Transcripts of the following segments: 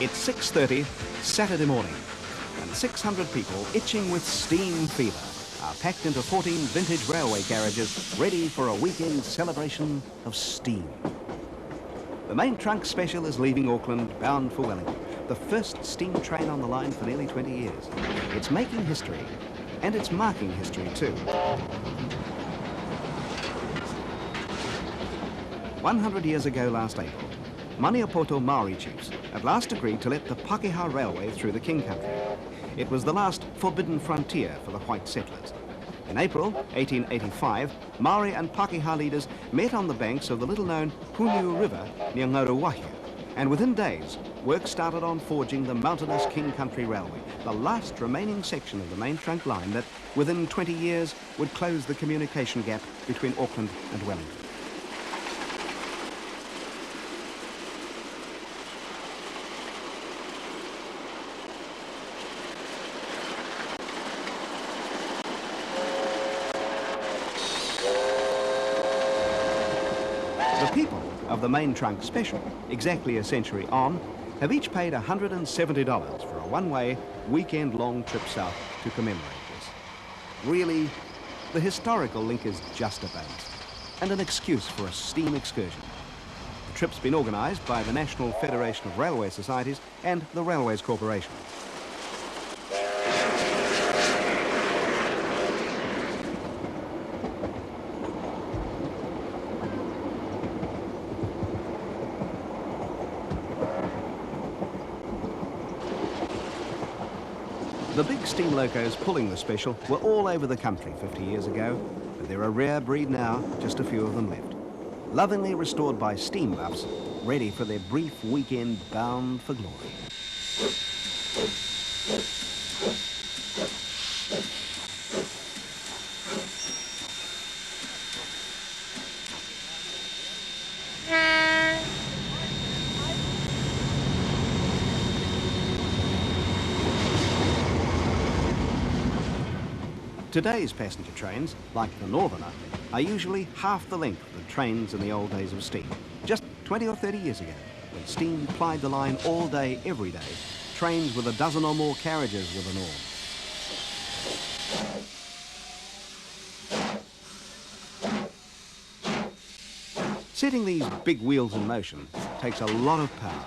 It's 6:30 Saturday morning, and 600 people itching with steam fever are packed into 14 vintage railway carriages ready for a weekend celebration of steam. The main trunk special is leaving Auckland bound for Wellington, the first steam train on the line for nearly 20 years. It's making history, and it's marking history too. 100 years ago last April, Maniapoto Maori chiefs at last agreed to let the Pakeha Railway through the King Country. It was the last forbidden frontier for the white settlers. In April 1885, Maori and Pakeha leaders met on the banks of the little-known Hunu River near Ngauruwahia, and within days, work started on forging the mountainous King Country Railway, the last remaining section of the main trunk line that, within 20 years, would close the communication gap between Auckland and Wellington. The people of the main trunk special, exactly a century on, have each paid $170 for a one-way, weekend-long trip south to commemorate this. Really, the historical link is just a bonus, and an excuse for a steam excursion. The trip's been organised by the National Federation of Railway Societies and the Railways Corporation. The big steam locos pulling the special were all over the country 50 years ago, but they're a rare breed now, just a few of them left. Lovingly restored by steam buffs, ready for their brief weekend bound for glory. Today's passenger trains, like the Northerner, are usually half the length of the trains in the old days of steam. Just 20 or 30 years ago, when steam plied the line all day, every day, trains with a dozen or more carriages were the norm. Setting these big wheels in motion takes a lot of power.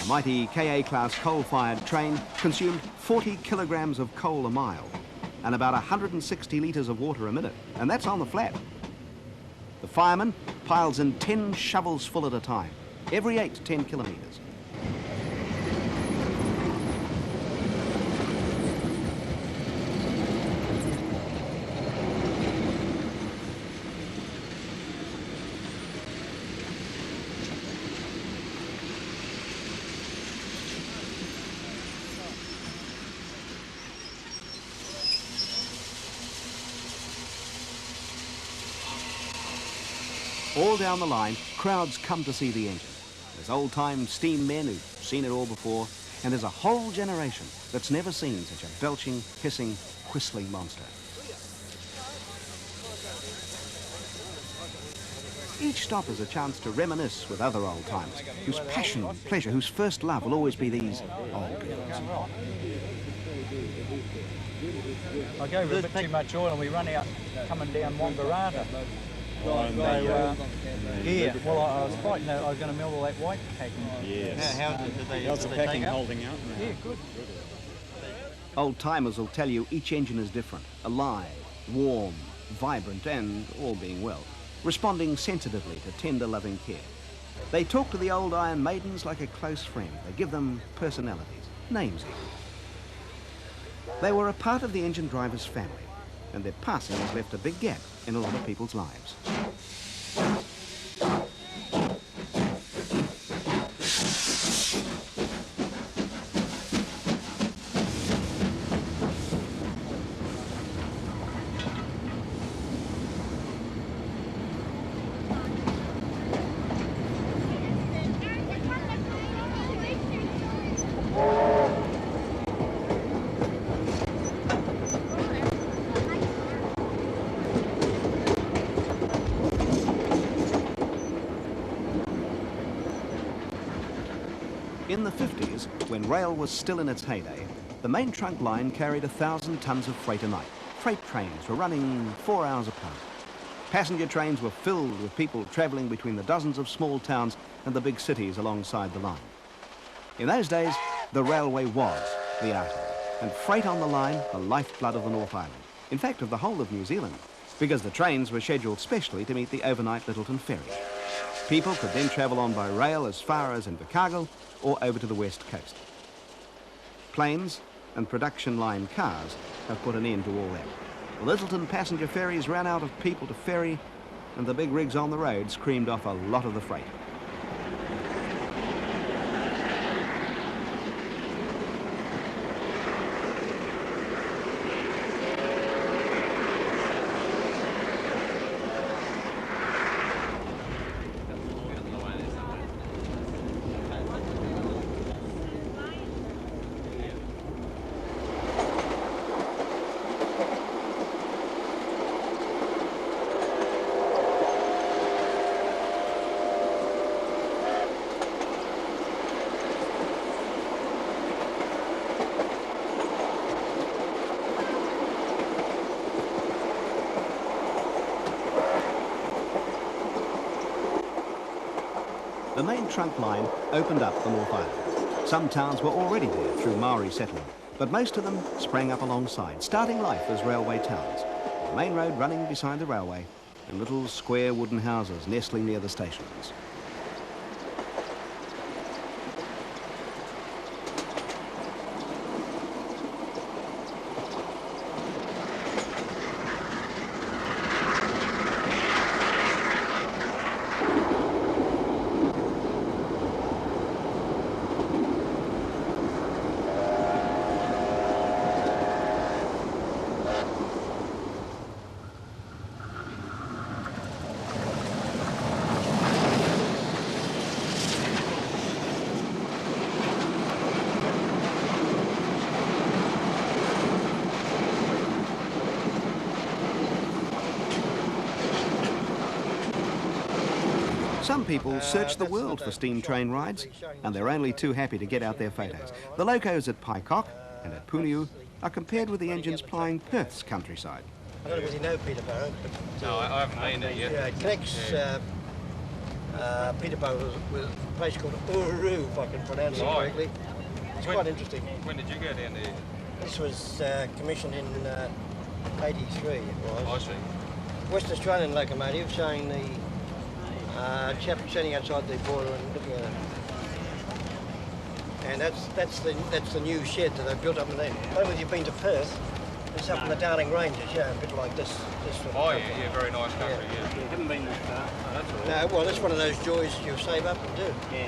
A mighty KA-class coal-fired train consumed 40 kilograms of coal a mile, and about 160 litres of water a minute, and that's on the flat. The fireman piles in 10 shovels full at a time, every 8 to 10 kilometres. All down the line, crowds come to see the engine. There's old-time steam men who've seen it all before, and there's a whole generation that's never seen such a belching, hissing, whistling monster. Each stop is a chance to reminisce with other old-timers, whose passion and pleasure, whose first love will always be these old girls. I go with a bit too much oil and we run out coming down Wongarata. Yeah, well, I was fighting that I was going to melt all that white packing. Yes. How did How's the packing holding out? Yeah, good. Old-timers will tell you each engine is different, alive, warm, vibrant, and, all being well, responding sensitively to tender, loving care. They talk to the old Iron Maidens like a close friend. They give them personalities, names even. They were a part of the engine driver's family, and their passing has left a big gap in a lot of people's lives. In the 50s, when rail was still in its heyday, the main trunk line carried 1,000 tons of freight a night. Freight trains were running 4 hours apart. Passenger trains were filled with people travelling between the dozens of small towns and the big cities alongside the line. In those days, the railway was the artery, and freight on the line, the lifeblood of the North Island. In fact, of the whole of New Zealand, because the trains were scheduled specially to meet the overnight Littleton ferry. People could then travel on by rail as far as Invercargill or over to the west coast. Planes and production line cars have put an end to all that. The Littleton passenger ferries ran out of people to ferry, and the big rigs on the road screamed off a lot of the freight. The main trunk line opened up the North Island. Some towns were already there through Maori settlement, but most of them sprang up alongside, starting life as railway towns. The main road running beside the railway, and little square wooden houses nestling near the stations. Some people search the world for steam train rides, and they're only too happy to get out their photos. The locos at Paikok and at Puniu are compared with the engines plying Perth's countryside. I don't really know Peterborough, but... No, I haven't been there yet. Yeah, it connects Peterborough with a place called Uru, if I can pronounce it correctly. It's quite interesting. When did you go down there? This was commissioned in 83, it was. I see. West Australian locomotive, showing the chap standing outside the boiler and looking at it. And that's the new shed that they've built up in there. I don't know whether you've been to Perth. It's up in the Darling Ranges, yeah, a bit like this sort of country. Yeah, very nice country, yeah. You haven't been that far. Oh, that's all right. No, well, that's one of those joys you save up and do. Yeah.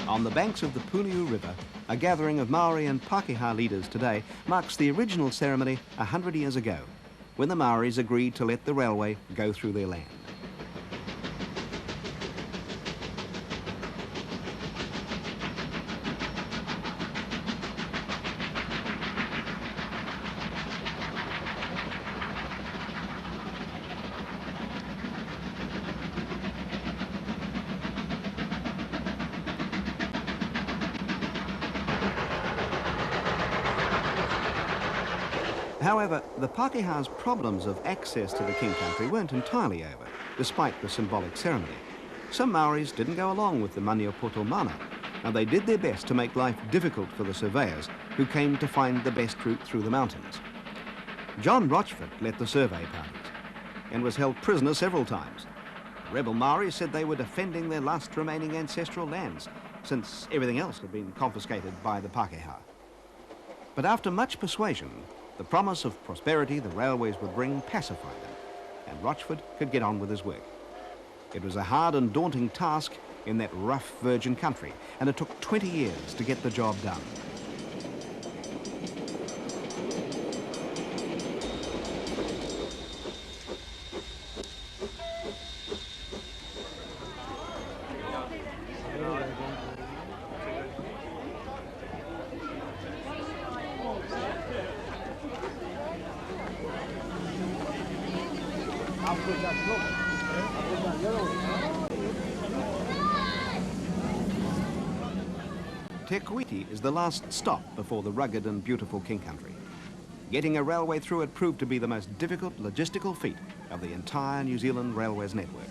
On the banks of the Puniu River, a gathering of Maori and Pākehā leaders today marks the original ceremony 100 years ago, when the Maoris agreed to let the railway go through their land. However, the Pākehā's problems of access to the King Country weren't entirely over, despite the symbolic ceremony. Some Maoris didn't go along with the Maniapoto mana, and they did their best to make life difficult for the surveyors who came to find the best route through the mountains. John Rochford led the survey parties and was held prisoner several times. Rebel Maoris said they were defending their last remaining ancestral lands, since everything else had been confiscated by the Pākehā. But after much persuasion, the promise of prosperity the railways would bring pacified them, and Rochford could get on with his work. It was a hard and daunting task in that rough virgin country, and it took 20 years to get the job done. Te Kuiti is the last stop before the rugged and beautiful King Country. Getting a railway through it proved to be the most difficult logistical feat of the entire New Zealand Railways network.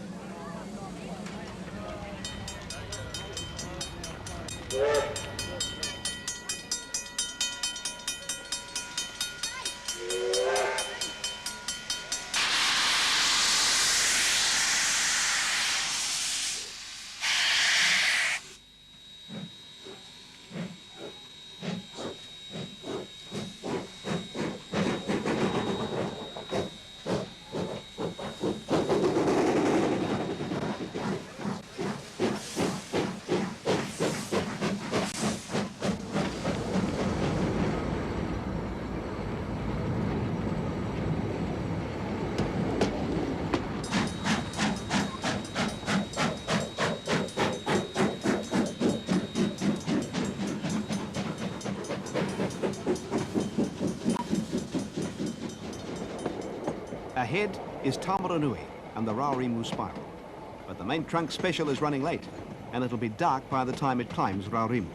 Ahead is Tamaranui and the Raurimu spiral, but the main trunk special is running late, and it'll be dark by the time it climbs Raurimu.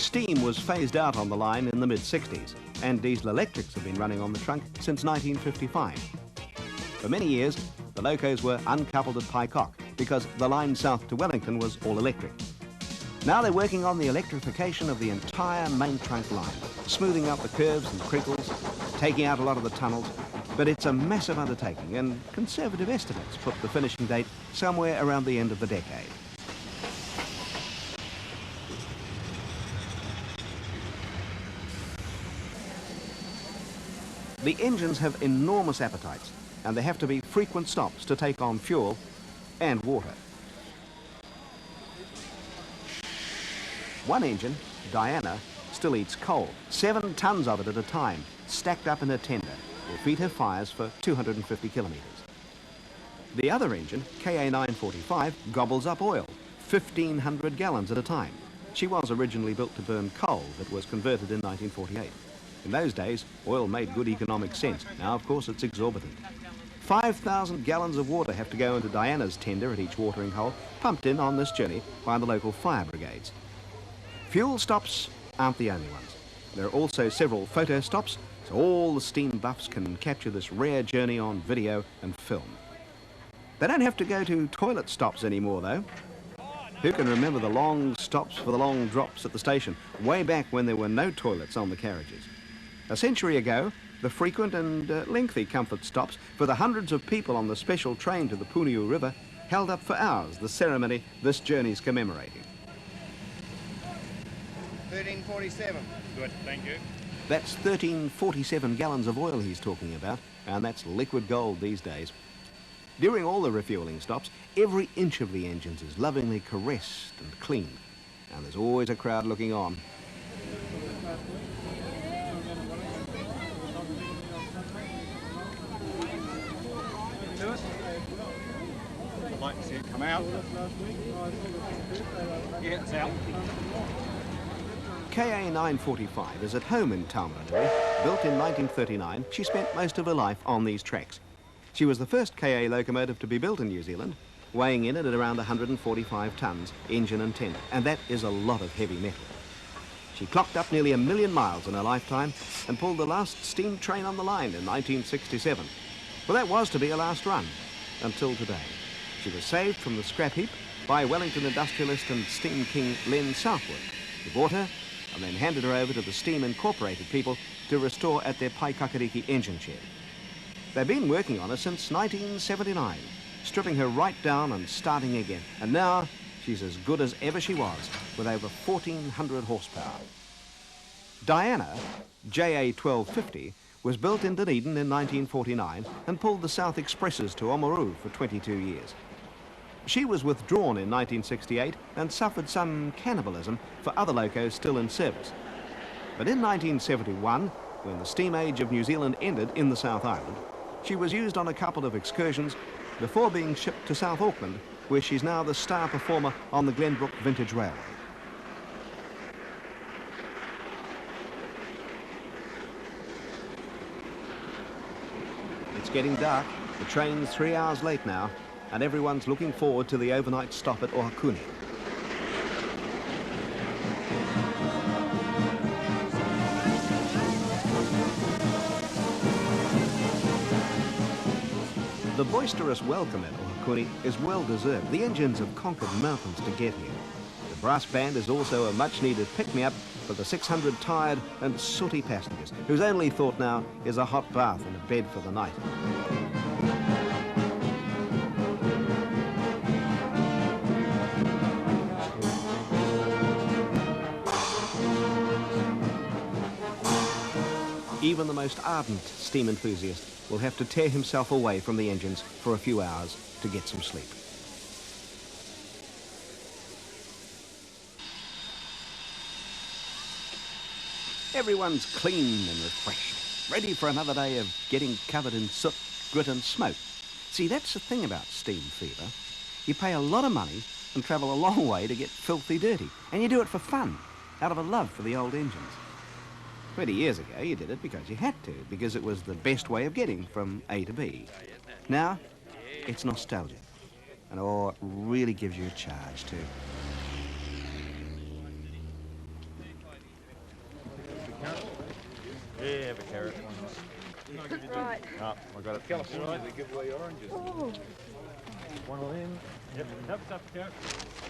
Steam was phased out on the line in the mid-60s, and diesel electrics have been running on the trunk since 1955. For many years, the locos were uncoupled at Pycock because the line south to Wellington was all electric. Now they're working on the electrification of the entire main trunk line, smoothing out the curves and crinkles, taking out a lot of the tunnels, but it's a massive undertaking, and conservative estimates put the finishing date somewhere around the end of the decade. The engines have enormous appetites, and there have to be frequent stops to take on fuel and water. One engine, Diana, still eats coal, 7 tons of it at a time, stacked up in her tender, will feed her fires for 250 kilometres. The other engine, KA945, gobbles up oil, 1,500 gallons at a time. She was originally built to burn coal, but was converted in 1948. In those days, oil made good economic sense. Now, of course, it's exorbitant. 5,000 gallons of water have to go into Diana's tender at each watering hole, pumped in on this journey by the local fire brigades. Fuel stops aren't the only ones. There are also several photo stops, so all the steam buffs can capture this rare journey on video and film. They don't have to go to toilet stops anymore, though. Who can remember the long stops for the long drops at the station, way back when there were no toilets on the carriages? A century ago, the frequent and lengthy comfort stops for the hundreds of people on the special train to the Puniu River held up for hours the ceremony this journey's commemorating. 1347. Good, thank you. That's 1347 gallons of oil he's talking about, and that's liquid gold these days. During all the refueling stops, every inch of the engines is lovingly caressed and cleaned, and there's always a crowd looking on. I'd like to see it come out. Yeah, it's out. KA945 is at home in Tamarunui. Built in 1939, she spent most of her life on these tracks. She was the first KA locomotive to be built in New Zealand, weighing in at around 145 tonnes, engine and tender, and that is a lot of heavy metal. She clocked up nearly 1 million miles in her lifetime and pulled the last steam train on the line in 1967. Well, that was to be her last run, until today. She was saved from the scrap heap by Wellington industrialist and steam king Len Southwood, who bought her and then handed her over to the Steam Incorporated people to restore at their Paikakariki engine shed. They've been working on her since 1979, stripping her right down and starting again. And now she's as good as ever she was, with over 1,400 horsepower. Diana, JA1250, was built in Dunedin in 1949 and pulled the South Expresses to Oamaru for 22 years. She was withdrawn in 1968 and suffered some cannibalism for other locos still in service. But in 1971, when the steam age of New Zealand ended in the South Island, she was used on a couple of excursions before being shipped to South Auckland, where she's now the star performer on the Glenbrook Vintage Railway. It's getting dark, the train's 3 hours late now, and everyone's looking forward to the overnight stop at Ohakune. The boisterous welcome at Ohakune is well deserved. The engines have conquered mountains to get here. The brass band is also a much-needed pick-me-up for the 600 tired and sooty passengers, whose only thought now is a hot bath and a bed for the night. Even the most ardent steam enthusiast will have to tear himself away from the engines for a few hours to get some sleep. Everyone's clean and refreshed, ready for another day of getting covered in soot, grit and smoke. See, that's the thing about steam fever. You pay a lot of money and travel a long way to get filthy dirty, and you do it for fun, out of a love for the old engines. 20 years ago, you did it because you had to, because it was the best way of getting from A to B. Now, it's nostalgia. And oh, it really gives you a charge, too. Yeah, have a carrot. Right. Oh, I got it. California, they give away oranges. Oh. One of them. Yep, up, carrot.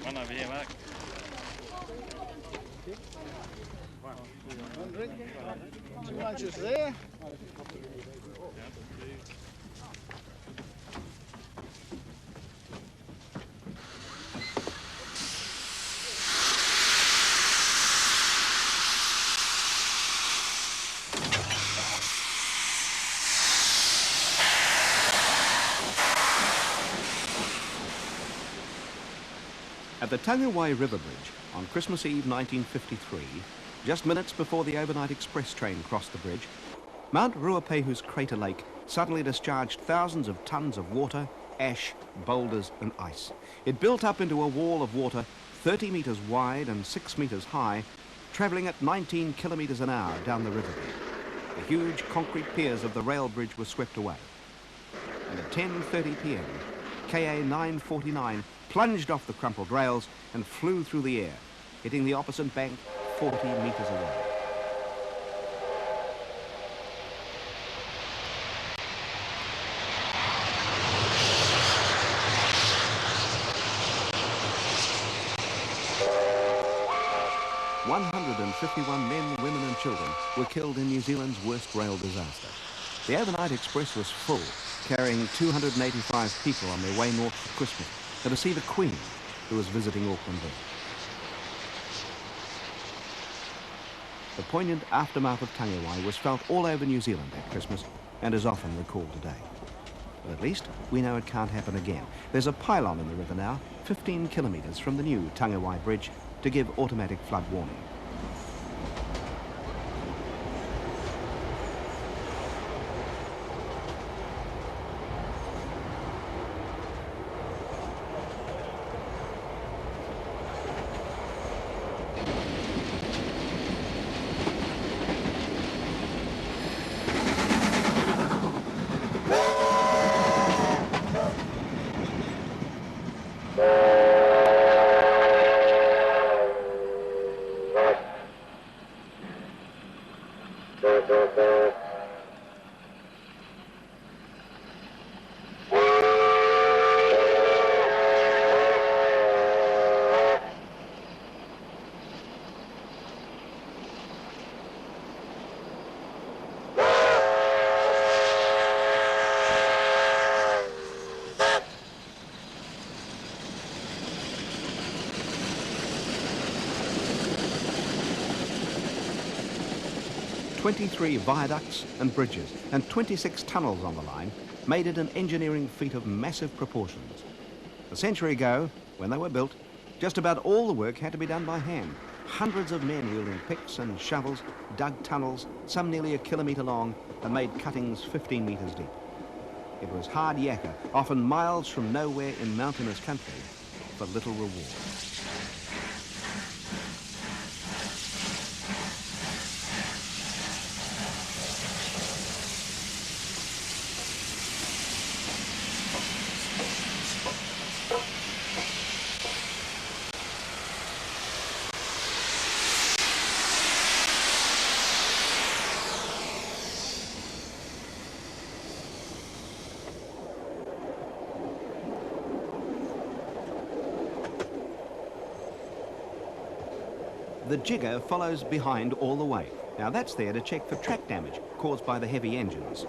One over here, Mark. Two lunches there. At the Tangiwai River Bridge on Christmas Eve 1953, just minutes before the overnight express train crossed the bridge, Mount Ruapehu's crater lake suddenly discharged thousands of tons of water, ash, boulders and ice. It built up into a wall of water 30 metres wide and 6 metres high, travelling at 19 kilometres an hour down the riverbed. The huge concrete piers of the rail bridge were swept away. And at 10:30 p.m, KA 949 plunged off the crumpled rails and flew through the air, hitting the opposite bank 40 metres away. "151 men, women and children were killed in New Zealand's worst rail disaster. The overnight express was full, carrying 285 people on their way north for Christmas and to see the Queen, who was visiting Auckland then. The poignant aftermath of Tangiwai was felt all over New Zealand that Christmas and is often recalled today. But at least we know it can't happen again. There's a pylon in the river now, 15 kilometres from the new Tangiwai Bridge, to give automatic flood warning. "23 viaducts and bridges and 26 tunnels on the line made it an engineering feat of massive proportions. A century ago, when they were built, just about all the work had to be done by hand. Hundreds of men wielding picks and shovels dug tunnels, some nearly a kilometre long, and made cuttings 15 metres deep. It was hard yakka, often miles from nowhere in mountainous country, for little reward. The jigger follows behind all the way. Now that's there to check for track damage caused by the heavy engines.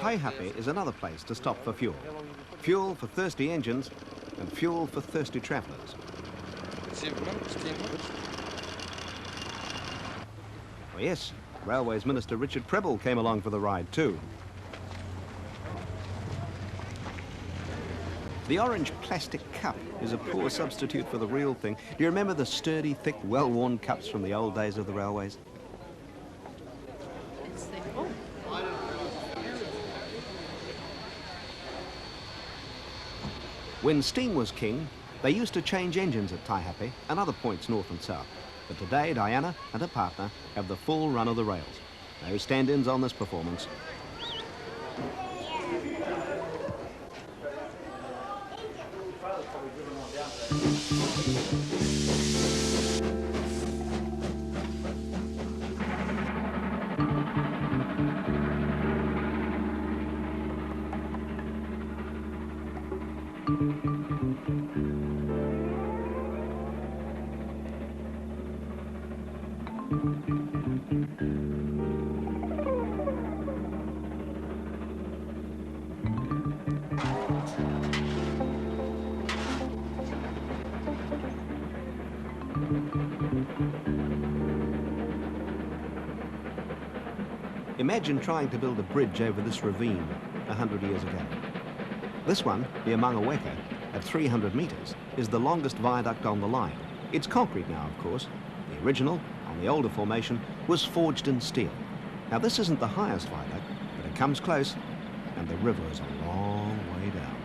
Taihape is another place to stop for fuel. Fuel for thirsty engines and fuel for thirsty travellers. 7 minutes, 10 minutes. Oh yes, Railways Minister Richard Prebble came along for the ride too. The orange plastic cup is a poor substitute for the real thing. Do you remember the sturdy, thick, well-worn cups from the old days of the railways? It's the, oh, When steam was king, they used to change engines at Taihape and other points north and south. But today, Diana and her partner have the full run of the rails. No stand-ins on this performance. Imagine trying to build a bridge over this ravine 100 years ago. This one, near Mangaweka, at 300 metres, is the longest viaduct on the line. It's concrete now, of course. The original, on the older formation, was forged in steel. Now, this isn't the highest viaduct, but it comes close, and the river is a long way down.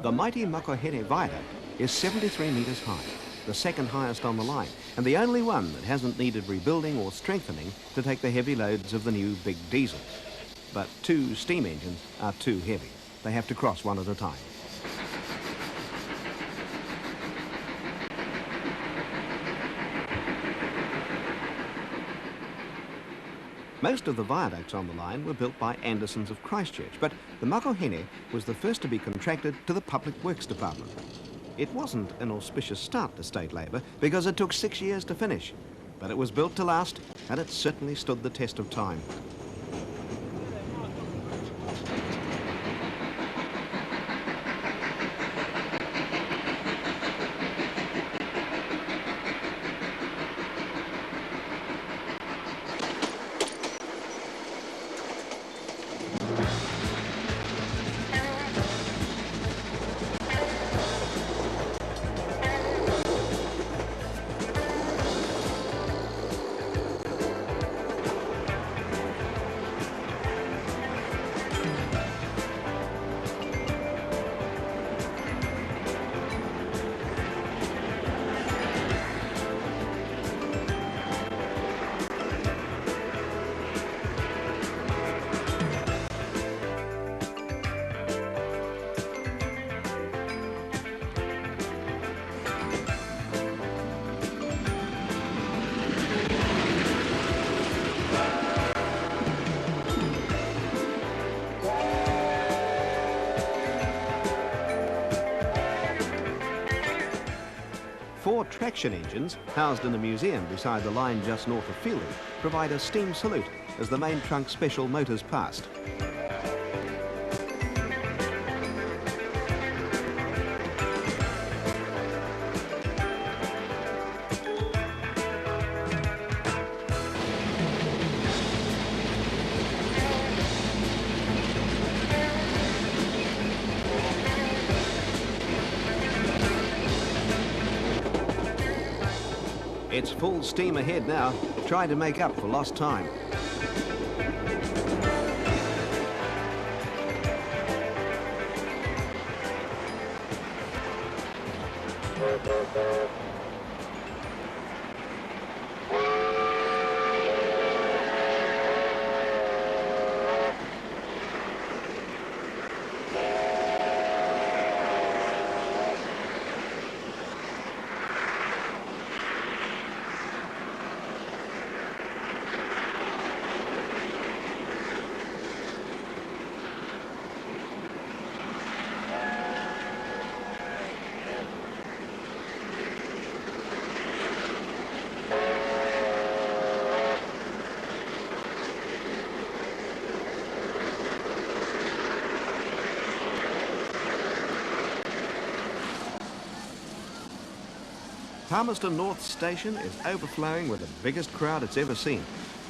The mighty Makohere Viaduct is 73 metres high, the second highest on the line, and the only one that hasn't needed rebuilding or strengthening to take the heavy loads of the new big diesels. But two steam engines are too heavy. They have to cross one at a time. Most of the viaducts on the line were built by Andersons of Christchurch, but the Makohere was the first to be contracted to the Public Works Department. It wasn't an auspicious start to state labour because it took 6 years to finish, but it was built to last, and it certainly stood the test of time. 4 traction engines, housed in a museum beside the line just north of Fielding, provide a steam salute as the main trunk special motors past. It's full steam ahead now, trying to make up for lost time. Palmerston North Station is overflowing with the biggest crowd it's ever seen.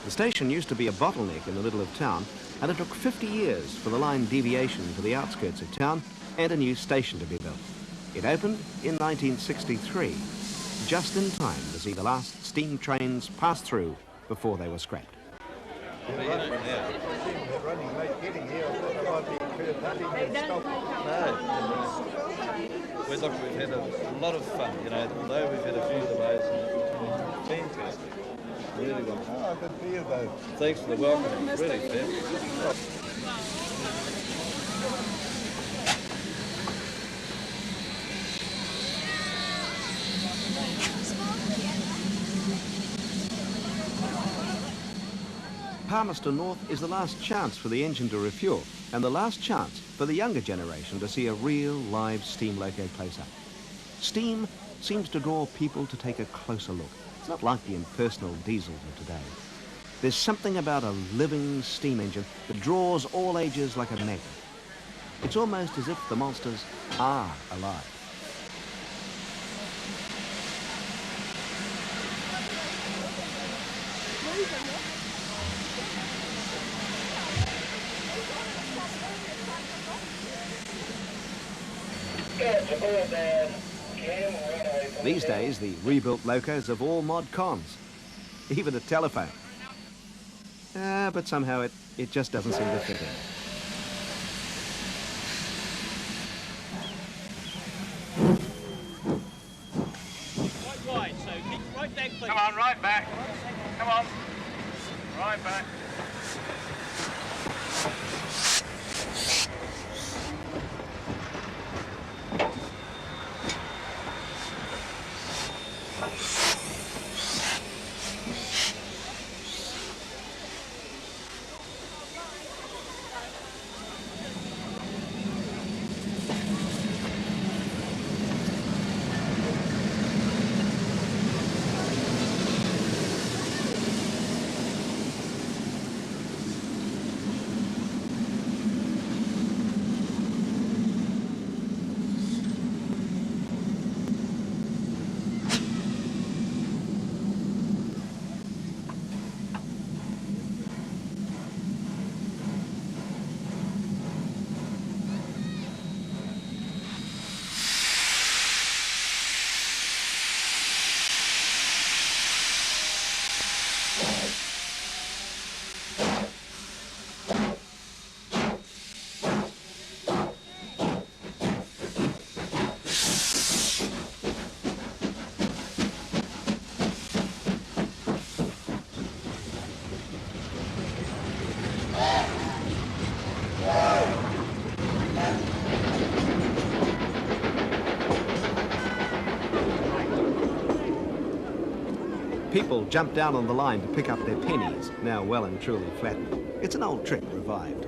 The station used to be a bottleneck in the middle of town, and it took 50 years for the line deviation to the outskirts of town and a new station to be built. It opened in 1963, just in time to see the last steam trains pass through before they were scrapped. We've had a lot of fun, you know, although we've had a few delays, and it's been fantastic. Really well. Oh, good for you, though. Thanks for the welcome, it's really fair. Palmerston North is the last chance for the engine to refuel, and the last chance for the younger generation to see a real live steam loco close up. Steam seems to draw people to take a closer look. It's not like the impersonal diesels of today. There's something about a living steam engine that draws all ages like a magnet. It's almost as if the monsters are alive. These days, the rebuilt locos have all mod cons, even a telephone. But somehow it just doesn't seem to fit in. Quite wide, so keep right back, please. Come on, right back. Come on. Right back. People jump down on the line to pick up their pennies, now well and truly flattened. It's an old trick revived.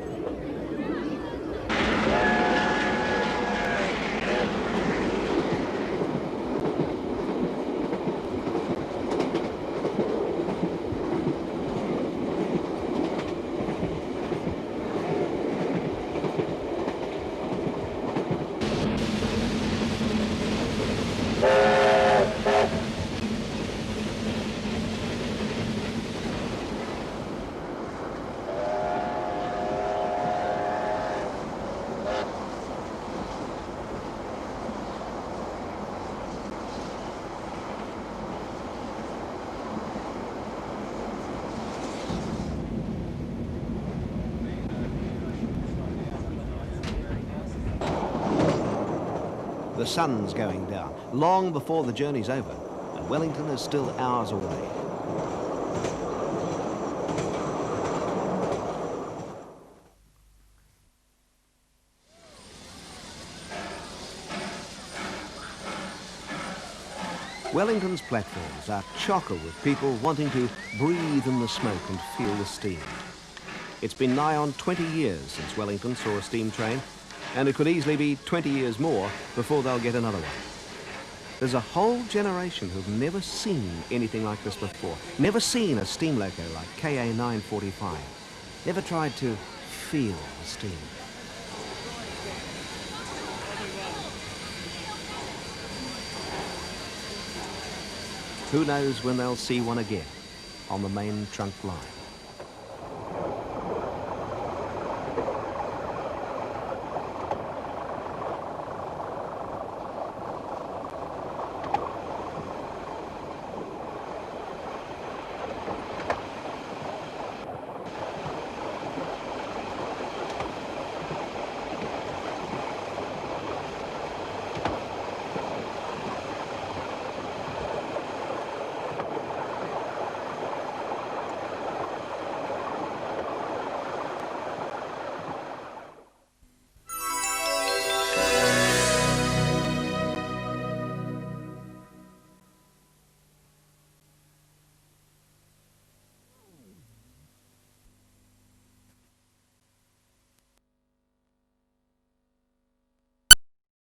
The sun's going down, long before the journey's over, and Wellington is still hours away. Wellington's platforms are chocker with people wanting to breathe in the smoke and feel the steam. It's been nigh on 20 years since Wellington saw a steam train, and it could easily be 20 years more before they'll get another one. There's a whole generation who've never seen anything like this before, never seen a steam loco like KA 945, never tried to feel the steam. Who knows when they'll see one again on the main trunk line.